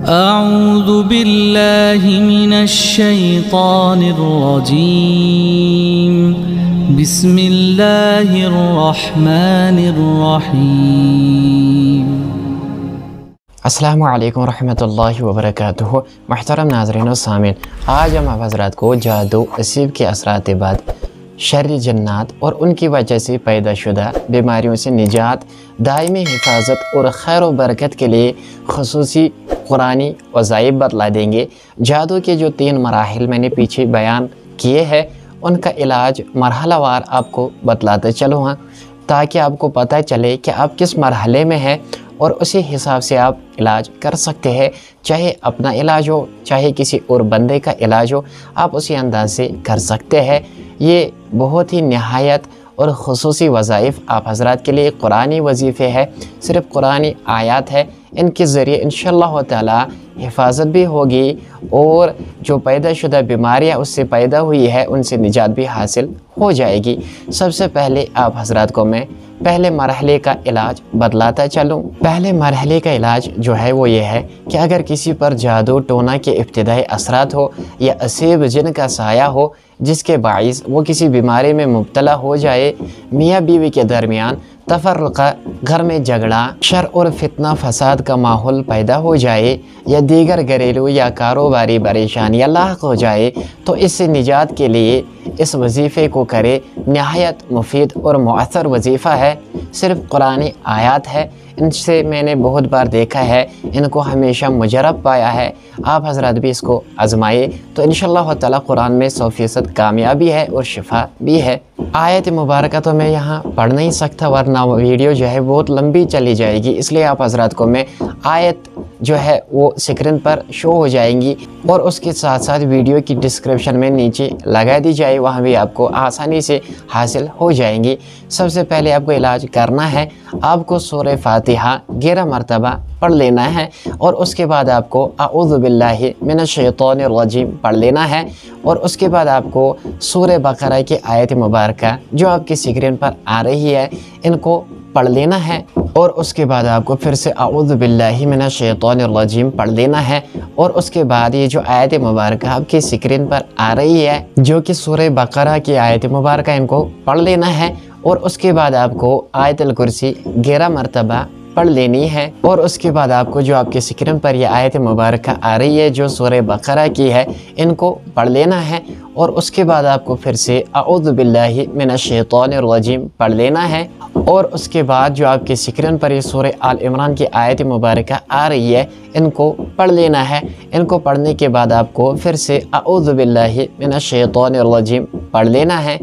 أعوذ بالله من الشيطان الرجيم بسم الله الرحمن الرحيم अस्सलामु अलैकुम रहमतुल्लाहि व बरकातुहू। मुहतरम नाज़रीन व सामीन, आज हम आप हज़रात को जादू असीब के असरात बाद शर्री जन्नात और उनकी वजह से पैदाशुदा बीमारियों से निजात, दायमी हिफाजत और खैर व बरकत के लिए खुसूसी कुरानी वज़ाइफ बतला देंगे। जादू के जो 3 मराहिल मैंने पीछे बयान किए हैं, उनका इलाज मरहलावार आपको बतलाते चलो हाँ, ताकि आपको पता चले कि आप किस मरहले में हैं और उसी हिसाब से आप इलाज कर सकते हैं। चाहे अपना इलाज हो, चाहे किसी और बंदे का इलाज हो, आप उसी अंदाज से कर सकते हैं। ये बहुत ही नहायत और ख़ुसूसी वज़ाइफ आप हज़रात के लिए कुरानी वजीफ़े है, सिर्फ़ कुरानी आयात है। इनके ज़रिए इंशाअल्लाह ताला हिफाजत भी होगी और जो पैदाशुदा बीमारियाँ उससे पैदा हुई है उनसे निजात भी हासिल हो जाएगी। सबसे पहले आप हज़रात को मैं पहले मरहले का इलाज बतलाता चलूँ। पहले मरहले का इलाज जो है वो ये है कि अगर किसी पर जादू टोना के इब्तिदाई असरात हो या असीब जिन का साया हो जिसके बाइस वो किसी बीमारी में मुब्तला हो जाए, मियाँ बीवी के दरमियान तफर्रुक़ा, घर में झगड़ा, शर और फितना फसाद का माहौल पैदा हो जाए या दीगर घरेलू या कारोबारी परेशानियाँ लाहक हो जाए, तो इससे निजात के लिए इस वजीफ़े को करे। नहायत मुफीद और मुअत्तर वजीफ़ा है, सिर्फ़ कुरानी आयात है। इनसे मैंने बहुत बार देखा है, इनको हमेशा मुजरब पाया है। आप हज़रात भी इसको आजमाइए तो इंशाअल्लाह ताला कुरान में 100% कामयाबी है और शिफा भी है। आयत मुबारक तो मैं यहाँ पढ़ नहीं सकता वरना वो वीडियो जो है बहुत लंबी चली जाएगी, इसलिए आप हज़रात को मैं आयत जो है वो स्क्रीन पर शो हो जाएंगी और उसके साथ साथ वीडियो की डिस्क्रिप्शन में नीचे लगा दी जाए, वहाँ भी आपको आसानी से हासिल हो जाएंगी। सबसे पहले आपको इलाज करना है, आपको सूरह फातिहा 11 मरतबा पढ़ लेना है और उसके बाद आपको अऊज़ु बिल्लाहि मिनश शैतानिर रजीम पढ़ लेना है और उसके बाद आपको सूरह बकरा की आयत मुबारक जो आपकी स्क्रीन पर आ रही है इनको पढ़ लेना है और उसके बाद आपको फिर से अऊज़ु बिल्लाहि मिनश शैतानिर रजीम पढ़ लेना है और उसके बाद ये जो आयत मुबारक आपकी स्क्रीन पर आ रही है जो कि सूरह बकरा की आयत मुबारक इनको पढ़ लेना है और उसके बाद आपको आयतुल कुर्सी 11 मरतबा पढ़ लेनी है और उसके बाद आपको जो आपके स्क्रीन पर यह आयत मुबारक आ रही है जो सूरह बकरा की है इनको पढ़ लेना है और उसके बाद आपको फिर से अऊज़ु बिल्लाहि मिनश शैतानिर रजीम पढ़ लेना है और उसके बाद जो आपके स्क्रीन पर ये सूरह आल इमरान की आयत मुबारक आ रही है इनको पढ़ लेना है। इनको पढ़ने के बाद आपको फिर से अऊज़ु बिल्लाहि मिनश शैतानिर रजीम पढ़ लेना है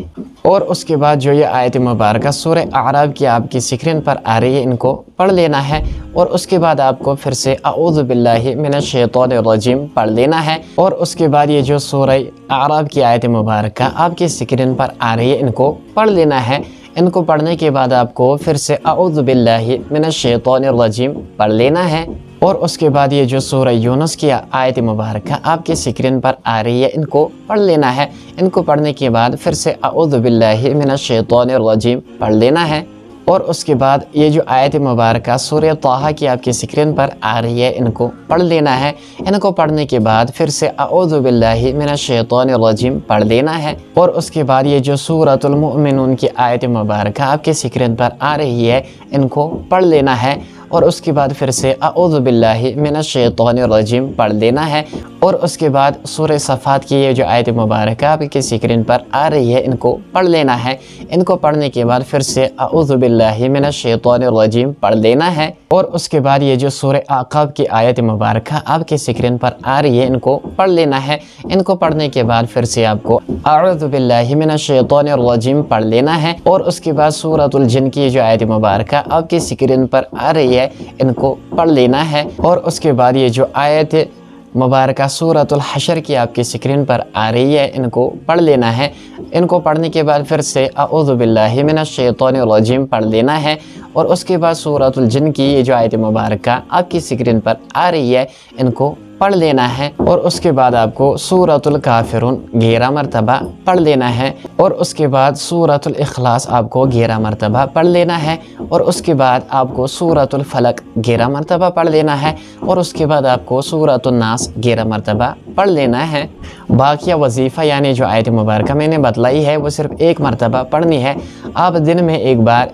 और उसके बाद जो ये आयत मुबारक सूरह आराफ की आपकी स्क्रीन पर आ रही है इनको पढ़ लेना है और उसके बाद आपको फिर से अऊज़ु बिल्लाहि मिनश शैतानिर रजीम पढ़ लेना है और उसके बाद ये जो सूरह आराफ की आयत मुबारक आपकी स्क्रीन पर आ रही है इनको पढ़ लेना है। इनको पढ़ने के बाद आपको फिर से अऊज़ु बिल्लाहि मिनश शैतानिर रजीम पढ़ लेना है और उसके बाद ये जो सूरह यूनुस की आयत मुबारक आपकी स्क्रीन पर आ रही है इनको पढ़ लेना है। इनको पढ़ने के बाद फिर से अऊज़ु बिल्लाहि मिनश शैतानिर रजीम पढ़ लेना है और उसके बाद ये जो आयत मुबारक सूरह ताहा की आपकी स्क्रीन पर आ रही है इनको पढ़ लेना है। इनको पढ़ने के बाद फिर से अऊज़ु बिल्लाहि मिनश शैतानिर रजीम पढ़ लेना है और उसके बाद ये जो सूरतुल मुमिनून की आयत मुबारक आपके स्क्रीन पर आ रही है इनको पढ़ लेना है और उसके बाद फिर से अऊज़ु बिल्लाहि मिनश शैतानिर रजीम पढ़ लेना है और उसके बाद सूरह सफ़ात की ये जो आयत मुबारक आपकी स्क्रीन पर आ रही है इनको पढ़ लेना है। इनको पढ़ने के बाद फिर से अऊज़ु बिल्लाहि मिनश शैतानिर रजीम पढ़ लेना है और उसके बाद ये जो सूरह आक़ाब की आयत मुबारक आपकी स्क्रीन पर आ रही है इनको पढ़ लेना है। इनको पढ़ने के बाद फिर से आपको अऊज़ु बिल्लाहि मिनश शैतानिर रजीम पढ़ लेना है और उसके बाद सूरतुल जिन की जो आयत मुबारक आपकी स्क्रीन पर आ रही है इनको पढ़ लेना है और उसके बाद ये जो आयत मुबारक सूरतुल हशर की आपकी स्क्रीन पर आ रही है इनको पढ़ लेना है। इनको पढ़ने के बाद फिर से अऊज़ु बिल्लाहि मिनश शैतानिर रजीम पढ़ लेना है और उसके बाद सूरतुल जिन की ये जो आयत मुबारक आपकी स्क्रीन पर आ रही है इनको पढ़ लेना है और उसके बाद आपको सूरतुल काफिरून 11 मरतबा पढ़ लेना है और उसके बाद सूरतुल इखलास आपको 11 मरतबा पढ़ लेना है और उसके बाद आपको सूरतुल फलक 11 मरतबा पढ़ लेना है और उसके बाद आपको सूरतुल नास 11 मरतबा पढ़ लेना है। बाकिया वजीफ़ा यानी जो आयत मुबारक मैंने बतलाई है वो सिर्फ 1 मरतबा पढ़नी है। आप दिन में एक बार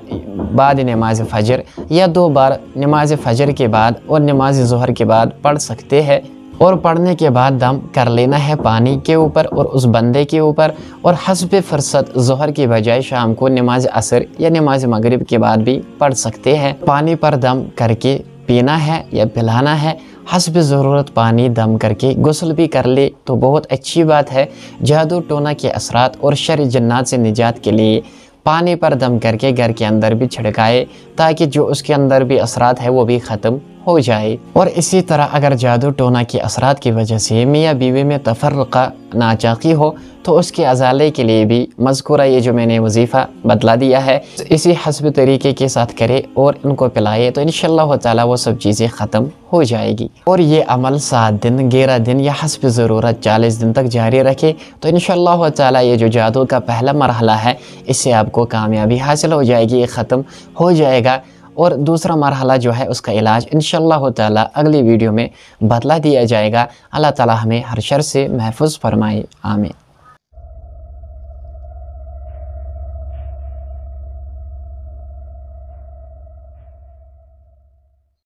बाद नमाज फ़जर या 2 बार नमाज फ़जर के बाद और नमाज ज़ोहर के बाद पढ़ सकते हैं और पढ़ने के बाद दम कर लेना है पानी के ऊपर और उस बंदे के ऊपर और हस्ब फ़ुर्सत ज़ोहर की बजाय शाम को नमाज असर या नमाज मगरिब के बाद भी पढ़ सकते हैं। पानी पर दम करके पीना है या पिलाना है। हस्ब ज़रूरत पानी दम करके गुस्ल भी कर ले तो बहुत अच्छी बात है। जादू टोना के असरात और शर जन्नात से निजात के लिए पानी पर दम करके घर के अंदर भी छिड़काए ताकि जो उसके अंदर भी असरात है वो भी ख़त्म हो जाए। और इसी तरह अगर जादू टोना के असरात की वजह से मियाँ बीवी में तफर्रुक़ा नाचाकी हो तो उसके अजाले के लिए भी मज़कूरा ये जो मैंने वजीफ़ा बतला दिया है इसी हस्ब तरीके के साथ करे और इनको पिलाए तो इंशाअल्लाह ताला वो सब चीज़ें ख़त्म हो जाएगी। और ये अमल 7 दिन 11 दिन या हस्ब ज़रूरत 40 दिन तक जारी रखे तो इंशाअल्लाह ताला ये जो जादू का पहला मरहला है इससे आपको कामयाबी हासिल हो जाएगी, ये ख़त्म हो जाएगा। और दूसरा मरहला जो है उसका इलाज इंशाअल्लाह ताला अगली वीडियो में बतला दिया जाएगा। अल्लाह ताला हमें हर शर से महफूज फरमाए, आमीन।